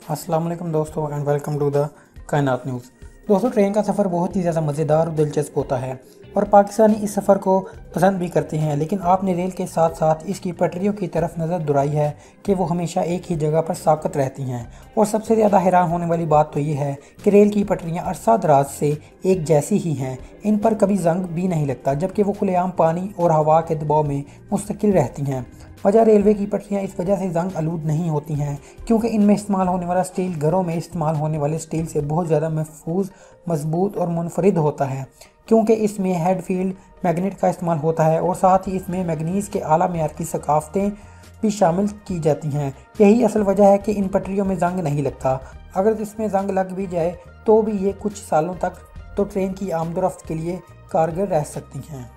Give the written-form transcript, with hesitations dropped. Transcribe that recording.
अस्सलाम वालेकुम दोस्तों एंड वेलकम टू द कायनात न्यूज़। दोस्तों, ट्रेन का सफ़र बहुत ही ज़्यादा मज़ेदार और दिलचस्प होता है और पाकिस्तानी इस सफ़र को पसंद भी करते हैं, लेकिन आपने रेल के साथ साथ इसकी पटरियों की तरफ नज़र दुराई है कि वो हमेशा एक ही जगह पर साकत रहती हैं। और सबसे ज़्यादा हैरान होने वाली बात तो ये है कि रेल की पटरियाँ अरसा दराज से एक जैसी ही हैं, इन पर कभी जंग भी नहीं लगता, जबकि वो खुलेआम पानी और हवा के दबाव में मुस्तकिल रहती हैं। वजह रेलवे की पटरियाँ इस वजह से जंग आलूद नहीं होती हैं क्योंकि इनमें इस्तेमाल होने वाला स्टील घरों में इस्तेमाल होने वाले स्टील से बहुत ज़्यादा महफूज, मजबूत और मुनफरिद होता है, क्योंकि इसमें हेड फील्ड मैग्नेट का इस्तेमाल होता है और साथ ही इसमें मैग्नीज़ के आला मेयार की सकाफ़तें भी शामिल की जाती हैं। यही असल वजह है कि इन पटरियों में जंग नहीं लगता। अगर इसमें जंग लग भी जाए तो भी ये कुछ सालों तक तो ट्रेन की आमदोरफ्त के लिए कारगर रह सकती हैं।